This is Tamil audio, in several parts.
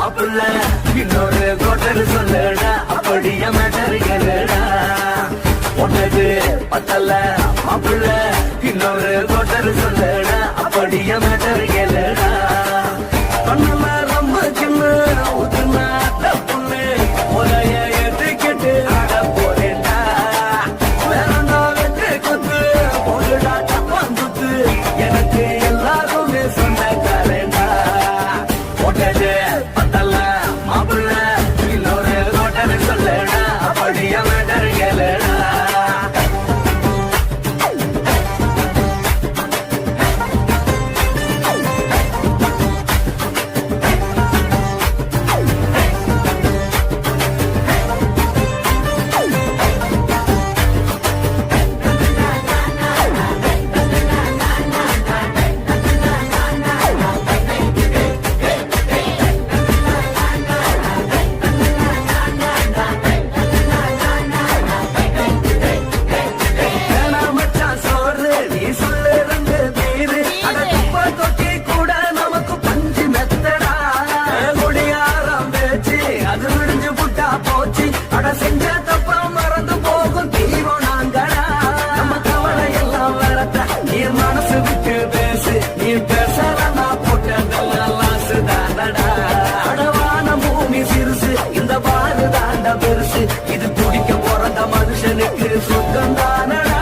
மாப்பிள்ள இன்னொரு கோட்டர் சொல்லடா அப்படியே மேட்டர் கேளுடா ஒன்னது பத்தல மாப்பிள்ள இன்னொரு கோட்டர் சொல்லடா அப்படியே மேட்டர் கேளுடா பண்ணல ரொம்ப சின்ன ஊத்துனா தப்புன்னு உரைய ஏத்துக்கிட்டு ஆட போறேன்டா வேறண்டா வெட்டு குத்து போடுடா டப்பான் குத்து எனக்கு எல்லாருமே சொந்தக்காரேண்டா ஒட்டது பத்தல மாப்பிள்ள இன்னொரு கோட்டர் சொல்லடா அப்படியே மேட்டர் கேளுடா இது துடிக்க பிறந்த மனுஷனுக்கு சொந்தம் தானடா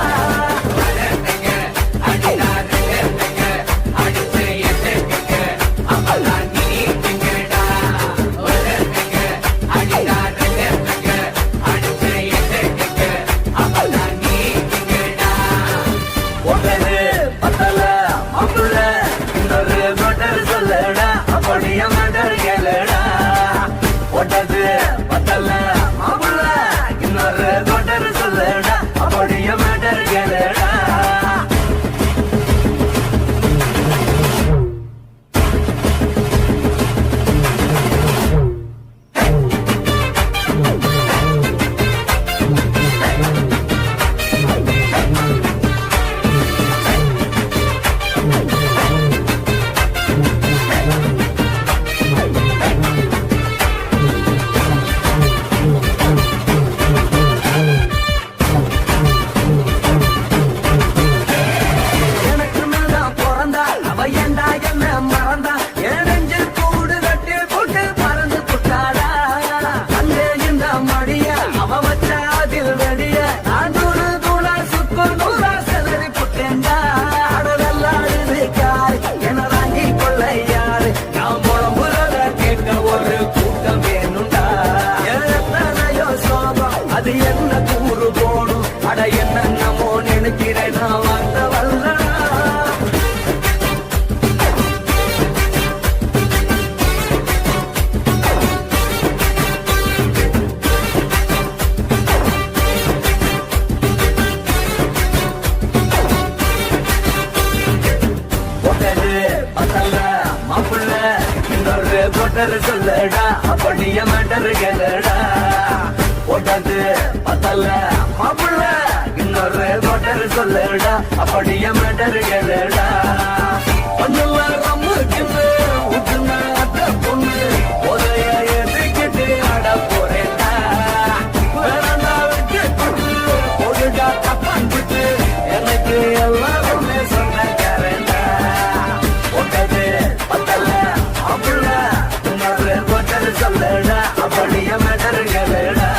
சொல்லடா அப்படியே மேட்டர் கேளுடா ஒட்டது பத்தல மாப்பிள்ள இன்னொரு கோட்டர் சொல்லடா அப்படியே மேட்டர் கேளுடா அது என்ன கூறு போடும் அட என்னமோ நினைக்கிறேன் நான் வார்த்த வல்லடா மாப்பிள்ள இன்னொரு கோட்டர் சொல்லடா அப்படியே மேட்டர் கேளுடா ஒட்டது பத்தல மாப்பிள்ள இன்னொரு கோட்டர் சொல்லடா அப்படியே மேட்டர் கேளுடா கொஞ்சம் ரம்முக்கு ஊத்துனா பொண்ணு உதய எதுக்கிட்டு ஆட போறேன்டா வேறண்டா வெட்டு குத்து போடுடா தப்பான் குத்து எனக்கு எல்லாருமே சொந்தக்காரன்டா ஒட்டது பத்தல மாப்பிள்ள இன்னொரு கோட்டர் சொல்லடா அப்படியே மேட்டர் கேளுடா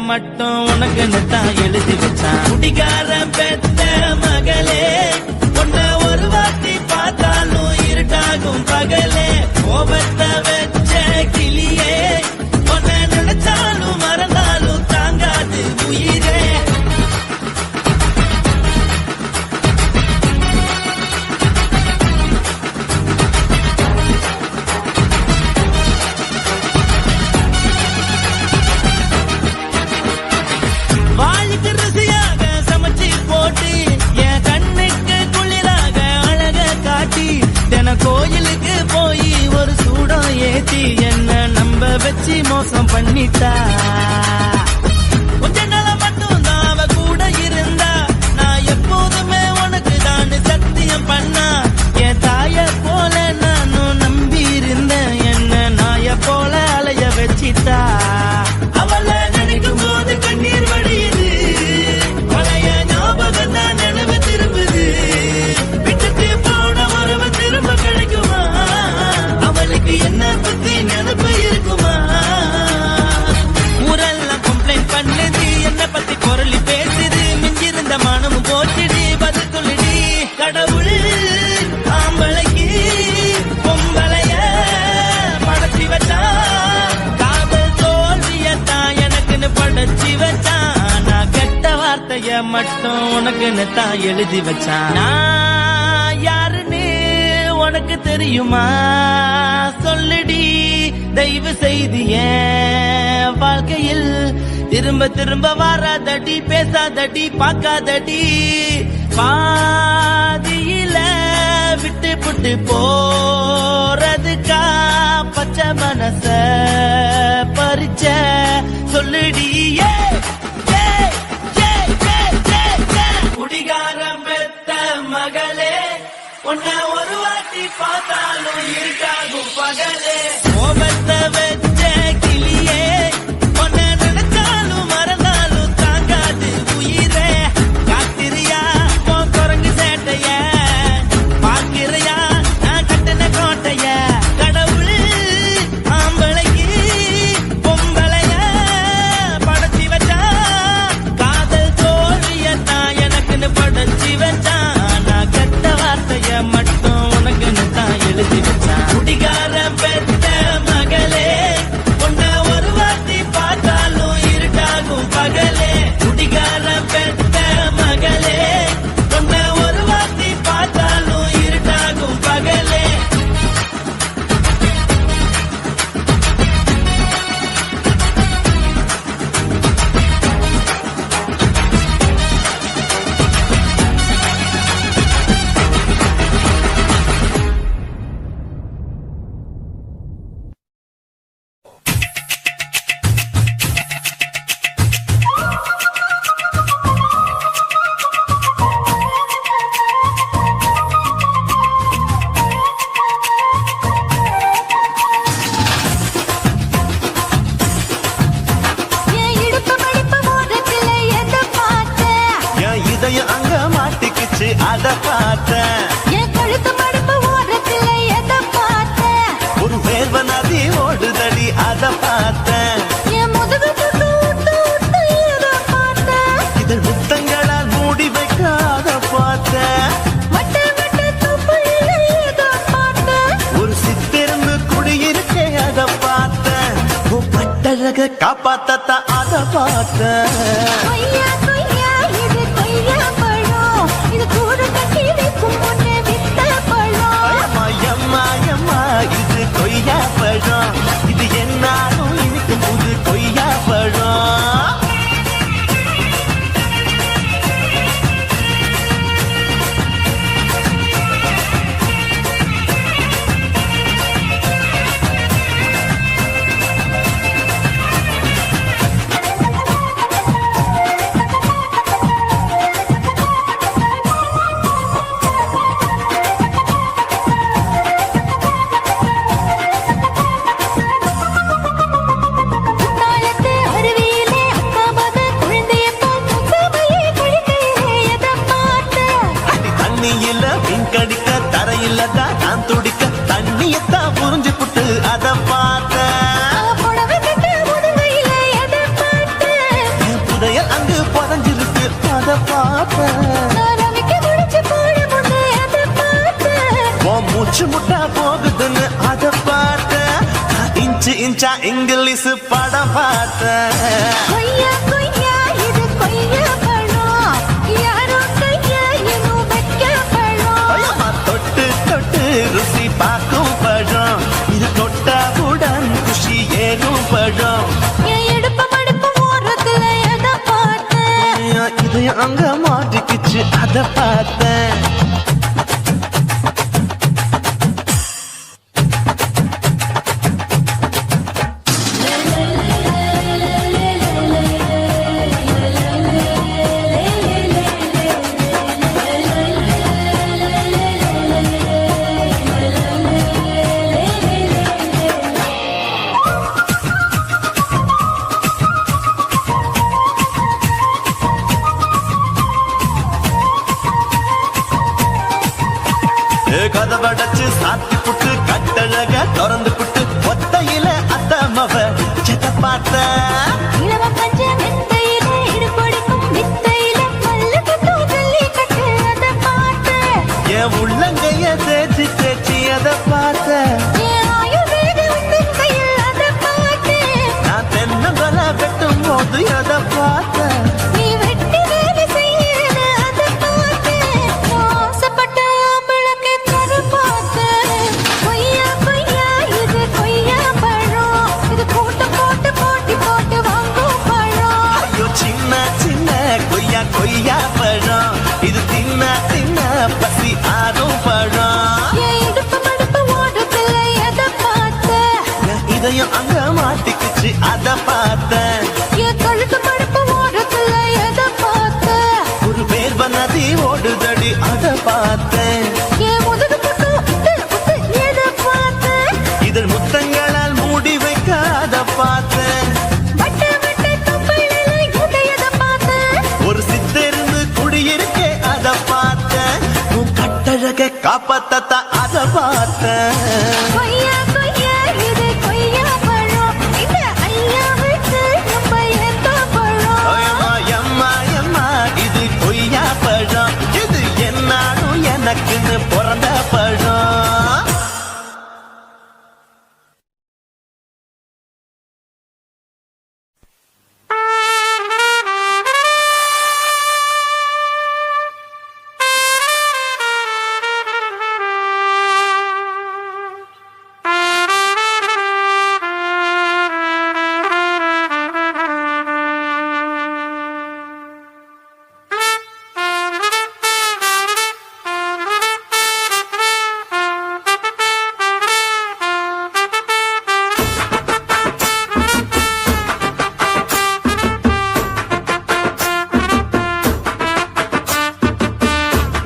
மட்டும் உனக்குன்னு தான் எழுதி வச்சான். குடிகாரன் பெத்த மகளே, உன்னை ஒரு வாட்டி பார்த்தாலும் இருட்டாகும் பகலே. கோபத்தை வச்ச கிளியே, உன்னை நினைச்சாலும் மறந்தாலும் தாங்காது உயிரே. வாளுக்கு ருசியாக சமைச்சு போட்டு என் கண்ணுக்கு குளிராக அழக காட்டி, தின கோயிலுக்கு போய் ஒரு சூடம் ஏத்தி என்ன நம்ப வச்சு மோசம் பண்ணிட்டா. கொஞ்ச நாள மட்டும் தான் அவ கூட இருந்தா, நான் எப்போதுமே உனக்கு தான் சத்தியம் பண்ணா. என் தாய போல நானும் நம்பி இருந்தேன், என்ன நாய போல அலைய வச்சிட்டா. அவளை நினைக்கும் போது கண்ணீர் வடியுது, பழைய ஞாபகம் தான் நினைவு திரும்புது. விட்டுட்டு போன உறவு திரும்ப கிடைக்குமா? அவளுக்கு என்ன பத்தி நினைப்பு இருக்குமா? ஊரெல்லாம் கம்ப்ளைண்ட் பண்ணுது, என்ன பத்தி குரலி பேசுது. மிஞ்சிருந்த மானமும் போச்சுடி, பதில் சொல்லுடி. கடவுள் ஆம்பளைக்கு பொம்பளைய படைச்சி வச்சா, காதல் தோல்வியத்தான் எனக்குன்னு படைச்சி வச்சான். நான் கெட்ட வார்த்தைய மட்டும் உனக்குன்னு தான் எழுதி வச்சான். நான் யாருன்னு உனக்கு தெரியுமா? சொல்லுடி தயவு செய்து என் வாழ்க்கையில் திரும்ப திரும்ப வராதடி, பேசாதடி, பார்க்காதடி. பாதியில விட்டு புட்டு போறதுக்கா பச்சை மனச பறிச்ச சொல்லுடி. குடிகாரம் பெத்த மகளே, உன்னை ஒரு வாட்டி பார்த்தாலும் இருக்காகும் பகலே. கோபத்தை வச்ச கிளியே, உன்னை நினைச்சாலும் மறந்தாலும் தாங்காது உயிரே. காத்திரியா உன் குரங்கு சேட்டைய, பார்க்கிறையா நான் கட்டின கோட்டைய. கடவுள் ஆம்பளைக்கு பொம்பளைய படைச்சி வச்சா, காதல் தோல்வியத்தான் எனக்குன்னு படைச்சி வச்சான். நான் கெட்ட வார்த்தைய மட்டும் உனக்குன்னு தான் எழுதி வச்சான். குடிகாரன் பெத்த மகளே, உன்னை ஒரு வாட்டி பார்த்தாலும் இருட்டாகும் பகலே. குடிகாரன் பெத்த மகளே, உன்னை ஒரு வாட்டி பார்த்தாலும் இருட்டாகும் பகலே. என் இடுப்பு மடிப்பு ஓரத்துல எதை பார்த்தேன்? என் இதயம் அங்க மாட்டிக்கிச்சு அத பார்த்தேன். என் கழுத்து மடிப்பு ஓரத்துல எதை பார்த்தேன்? ஒரு வேர்வ நதி ஓடுதடி அத பார்த்தேன். என் முதுகு சுட்டு விட்டு விட்டு எதை பார்த்தேன்? இதழ் முத்தங்களால் மூடி வைக்காத பார்த்தேன். வட்ட வட்ட தொப்புளில எதை பார்த்தேன்? ஒரு சித்திருந்து குடியிருக்கே அத பார்த்தேன். உன் பட்டழக காப்பாத்தத்தான் அத பார்த்தேன். கொய்யா கொய்யா இது கொய்யா பழம், இது கூட கட்டி வைக்கும் முன்னே வித்த பழம். அம்மா எம்மா எம்மா இது கொய்யா பழம், இது என்னாலும் இனிக்கும் புது கொய்யா பழம். மூச்சு முட்டா போகுதுன்னு அத பார்த்தேன். இன்ச்சு இன்ச்சா இங்கிலீஷ் படம் பார்த்தேன். கொய்யா கொய்யா இது கொய்யா பழம், யாரோ கையா இன்னும் வைக்க பழம். தொட்டு தொட்டு ருசி பார்க்கும் பழம், இது தொட்டாவுடன் குஷி ஏறும் பழம். என் இடுப்பு மடுப்பு ஓரத்துல எதை பார்த்தேன், இதயம் அங்க மாட்டிக்கிச்சு அத பார்த்தேன். கதவடைச்சு சாத்தி புட்டு கட்டழக திறந்து புட்டு ஒத்தையில அத்தமவ செத்த பார்த்த. இளவ பஞ்ச மெத்தையில இடுப்படிக்கும் வித்தையில மல்லு கட்டு ஜல்லி கட்டு அதை பார்த்தேன். என் உள்ளங்கைய தேய்ச்சி தேய்ச்சி அத பார்த்த. என் ஆயுர்வேத உந்தன் கையில் அதை பார்த்தேன். நான் தென்னங்கொலை வெட்டும் போது அத பார்த்த. நீ வெட்டி வேலை செய்யறது அதை பார்த்தேன். நான் ஆசைப்பட்ட ஆம்பளுக்கு தர பார்த்தேன். கொய்யா கொய்யா இது கொய்யா பழம், இது கூட்டு போட்டு போட்டி போட்டு வாங்கும் பழம். ஐயோ சின்ன சின்ன கொய்யா கொய்யா பழம், இது தின்ன தின்ன பசி ஆறும் பழம். என் இடுப்பு மடுப்பு ஓடத்துல எதை பார்த்தேன், என் இதயம் அங்க மாட்டிக்கிச்சு அத பார்த்தேன். என் கழுத்து மடுப்பு ஓடத்துல எதை பார்த்தேன், ஒரு வேர்வ நதி ஓடுதடி அத பார்த்தேன். என் முதுகு பக்கம் உத்து உத்து எதை பார்த்தேன், இதழ் முத்தங்களால் மூடி வைக்க அத பார்த்தேன். வட்ட வட்ட தொப்பையில எதை பார்த்தேன், ஒரு சித்தருந்து குடியிருக்கே அத பார்த்தேன். உன் கட்டழக காப்பாத்தத்த அத பார்த்தேன். கொய்யா கொய்யா இது கொய்யா பழம், இந்த ஐயா விட்டு நம்ம எந்த பழம். எம்மா எம்மா எம்மா இது கொய்யா பழம், இது என்னாலும் எனக்குன்னு பிறந்த பழம்.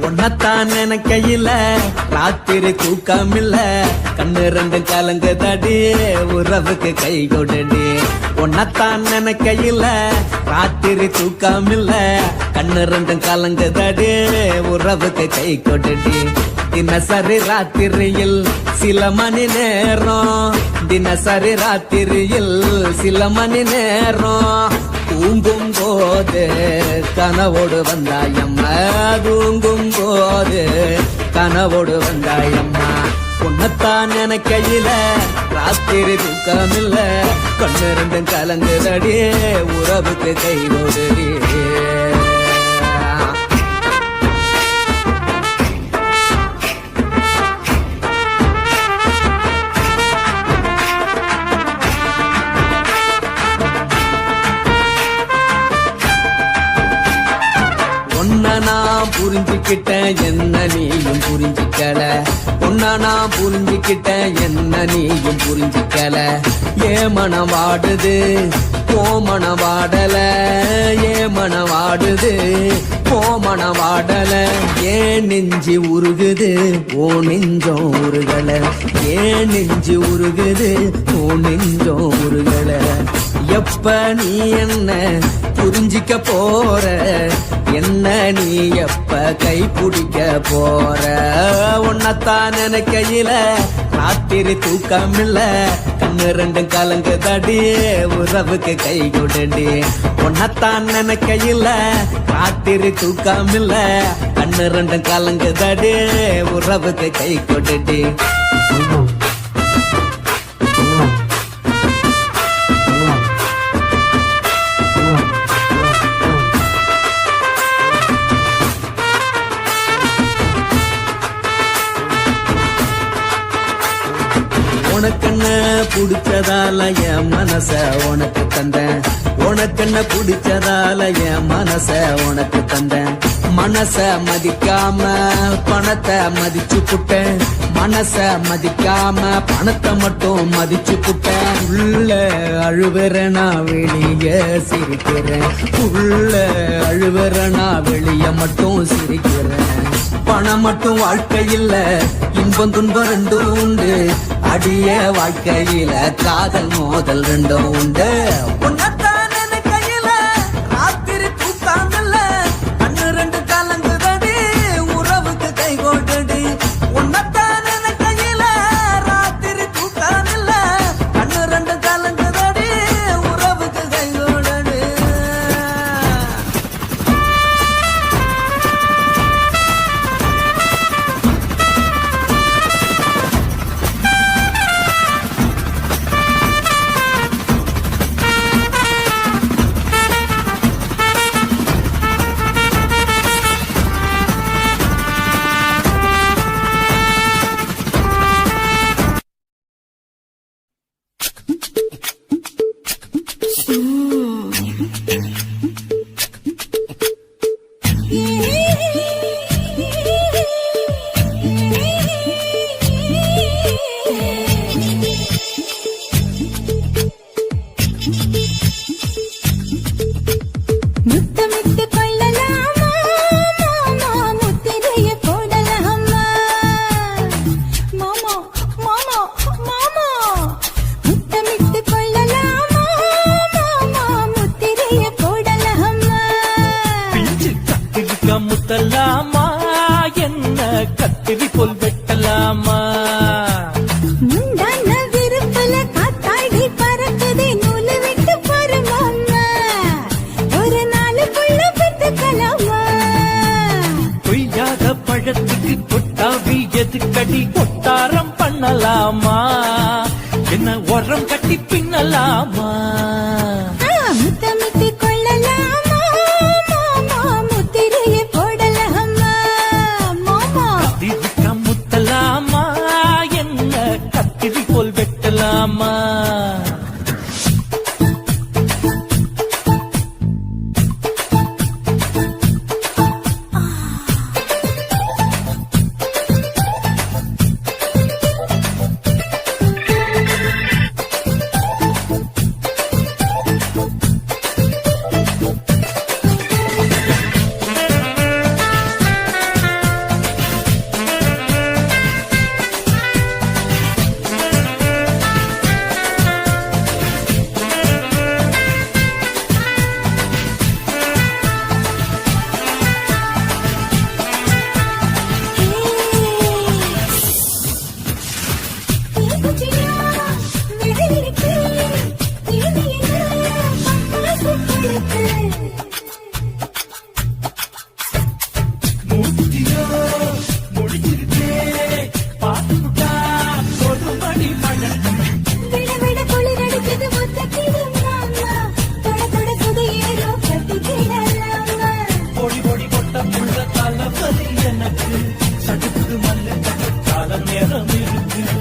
உன்னத்தான் நினைக்கையில ராத்திரி தூக்கமில்ல, கண்ணு ரெண்டு கலங்குதடி உறவுக்கு கை கொடுடி. உன்னத்தான் நினைக்கையில ராத்திரி தூக்கமில்ல, கண்ணு ரெண்டு கலங்குதடி உறவுக்கு கை கொடுடி. தினசரி ராத்திரியில் சில மணி நேரம், தினசரி ராத்திரியில் சில மணி நேரம் தூங்கும் போது கனவோடு வந்தாயம்மா, தூங்கும் போது கனவோடு வந்தாயம்மா. உன்னத்தான் நினைக்கையில ராத்திரி தூக்கமில்ல, கண்ணு ரெண்டும் கலங்குதடி உறவுக்கு கை ஓடுடி. உன்னை நான் புரிஞ்சுக்கிட்டேன், என்ன நீயும் புரிஞ்சுக்கல. உன்னை நான் புரிஞ்சுக்கிட்டேன், என்ன நீயும் புரிஞ்சுக்கல. ஏன் மனம் வாடுது ஓ மனம் வாடல, ஏன் மனம் வாடுது ஓ மனம் வாடல. ஏன் நெஞ்சு உருகுது ஓ நெஞ்சம் உருகல, ஏன் நெஞ்சு உருகுது ஓ நெஞ்சம் உருகல. எப்ப நீ என்ன புரிஞ்சிக்க போற, என்ன நீ எப்ப கை பிடிக்க போற உன்னத்தான் நினைக்கையில ராத்திரி தூக்கம் இல்ல கண்ணு ரெண்டும் கலங்கு தடி உறவுக்கு கை கொடுடி உன்னத்தான் நினைக்கையில ராத்திரி தூக்கம் இல்ல கண்ணு ரெண்டும் கலங்கு தடி உறவுக்கு கை கொடுடி உனக்கென்ன பிடிச்சதால என் மனச உனக்கு தந்தேன் உனக்கென்ன பிடிச்சதால என் மனச உனக்கு தந்தேன் மனச மதிக்காம பணத்தை மதிச்சு புட்டேன் மனச மதிக்காம பணத்தை மட்டும் மதிச்சு புட்டேன் உள்ள அழுவுற நான் வெளிய சிரிக்கிறேன் உள்ள அழுவுற நான் வெளிய மட்டும் சிரிக்கிறேன் பணம் மட்டும் வாழ்க்கையில் இன்பம் துன்பம் ரெண்டும் உண்டு அடிய வாழ்க்கையில காதல் மோதல் ரெண்டும் உண்டு உன்னத்தான் நினைக்கையில ராத்திரி தூக்காமல்ல கண்ணு ரெண்டு கலங்குதடி உறவுக்கு கை கோட்டடி உன்னத்தான் நினைக்கையில ராத்திரி தூக்காமல்ல கண்ணு ரெண்டு கலங்குதடி உறவுக்கு கை கோட்டடி முத்தமிட்டு கொள்ளலாமா மாமா முத்திரைய போடலாமா மாமா மாமா மாமா முத்தமிட்டு கொள்ளலாமா மாமா முத்திரைய போடலாமா பிஞ்சு கத்திரிக்கா முத்தலாமா என்ன கத்திரி போல் வெட்டலாமா முந்தான விருப்பல காத்தாடி பறக்குதே நூலு விட்டு பாரு மாமா ஒரு நாளுக்குள்ள பெத்துக்கலாமா பொய்யாத பழத்துக்கு கொட்டாவி எதுக்கடி கொட்டாரம் பண்ணலாமா என்ன உரம் கட்டி பின்னலாமா முத்தமிட்டு கொள்ளலாமா மாமா முத்திரைய போடலாமா மாமா கத்திரிக்கா முத்தலாமா என்ன கத்திரி போல் வெட்டலாமா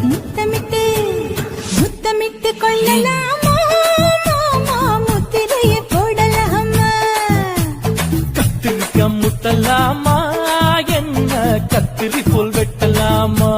முத்தமிட்டு முத்தமிட்டு கொள்ளலாமா மாமா முத்திரைய போடலாமா கத்திரிக்கா முத்தலாமா என்ன கத்திரி போல் வெட்டலாமா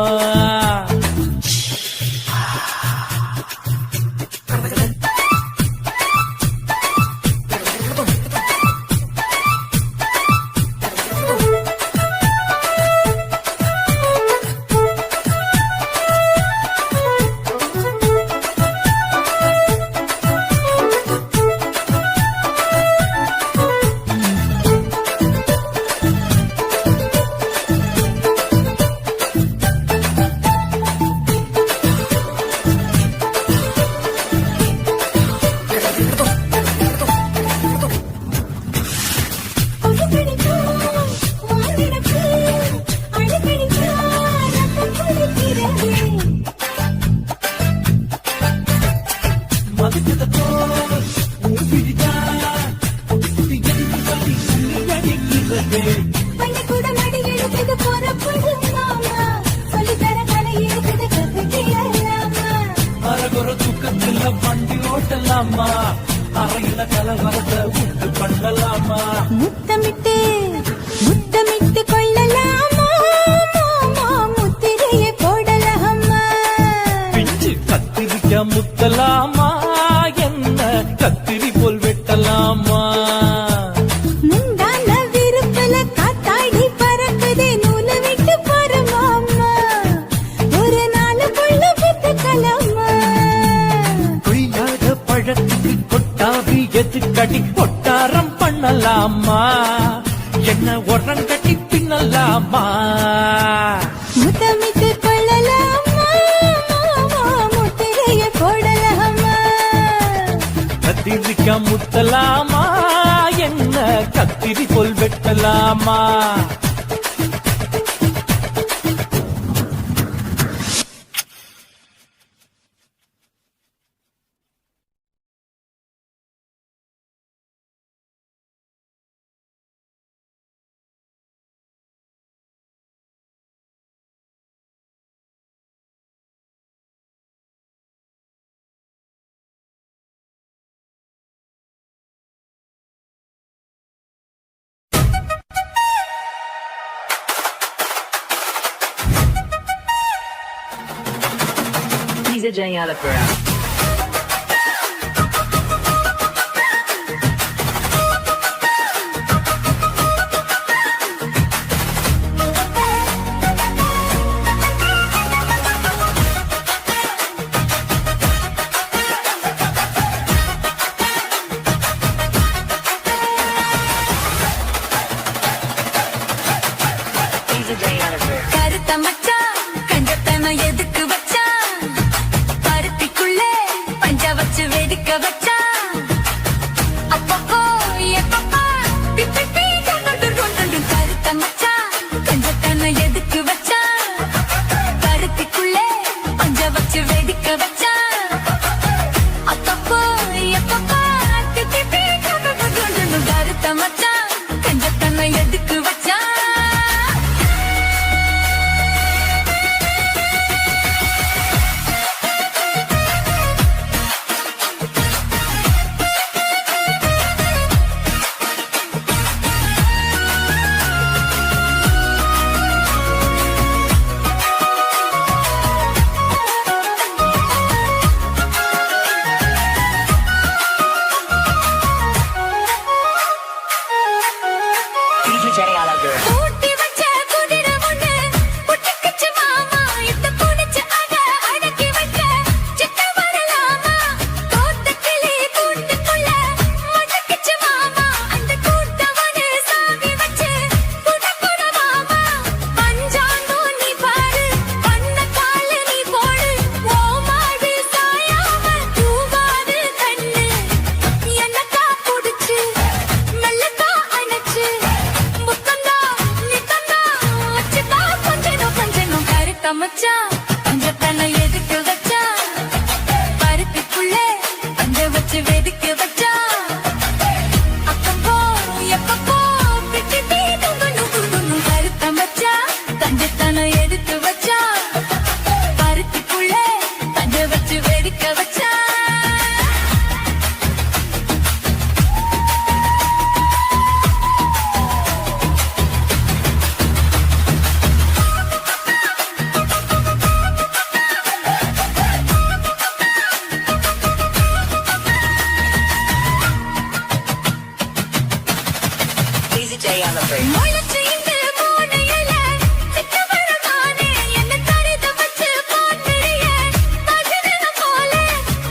பண்ணலாமா அறையில கலவரத்தை உண்டு பண்ணலாமா முத்தமிட்டு முத்தமிட்டு கொள்ளலாமா மாமா முத்திரையை போடலாமா பிஞ்சு கத்திரிக்க முத்தலாமா என்ன கத்திரி போல் வெட்டலாமா முந்தான விருப்பல காத்தாடி பறக்குதே நூலை விட்டு போறமாமா ஒரு நாள் புள்ள வித்துக்கலாமா கொய்யாத பழத்துக்கு கொட்டாவி எதுக்கடி கொட்டாரம் பண்ணலாமா என்ன உரங்கட்டி பின்னலாமா முத்தமிட்டு கொள்ளலாமா மாமா முத்திரையை போடலாமா கத்திரிக்க முத்தலாமா என்ன கத்திரி போல் வெட்டலாமா DJ Alapura. DJ Alapura. கருத்த மச்சான் கண்டத்தன எதுக்கு வச்சான் பருத்திக்குள்ளே பஞ்ச வச்சு வெடிக்க வச்சான் அப்பப்போ எப்பப்பா பிப்பி பீ கொண்டு கருத்த மச்சான் கண்டத்தன எதுக்கு வச்சான் பருத்திக்குள்ளே பஞ்ச வச்சு வெடிக்க வச்சான் அப்பப்போ எப்பப்பா பிப்பி பீ கொண்டு கருத்த மச்சான் கண்டத்தன எதுக்கு வச்சான் DJ Alapura. ஊட்டி வச்ச குதிரை ஒண்ணு புட்டுக்குச்சு மாமா இந்த குடிச்சு அட அடக்கி வைக்க சித்த வரலாமா தோத்த கிளி கூட்டுக்குள்ள மடக்குச்சு மாமா அந்த கூட்டவனு சாவி வச்சு புட மாமா பஞ்சாங்கோ நீ பாரு பண்ண காலு நீ போடு ஓ மாடு சாயாம தூவாது கண்ணு என்னக்கா புடிச்சு மெல்லக்கா அணைச்சு முத்தந்தா நீ தந்தா வச்சுக்கா கொஞ்சம் கருத்த மச்சான் பஞ்சத்தனை எதுக்கு வச்சா பருத்திக்குள்ளே பஞ்ச வச்சு வெடிக்க வச்சா அப்பப்போ எப்பப்போ பிட்டி பீ துங்கணும் கருத்த மச்சான் பஞ்சத்தனை எதுக்கு வச்சா பருத்திக்குள்ளே பஞ்ச வச்சு வெடிக்க வச்சா DJ Alapura. முளைச்சு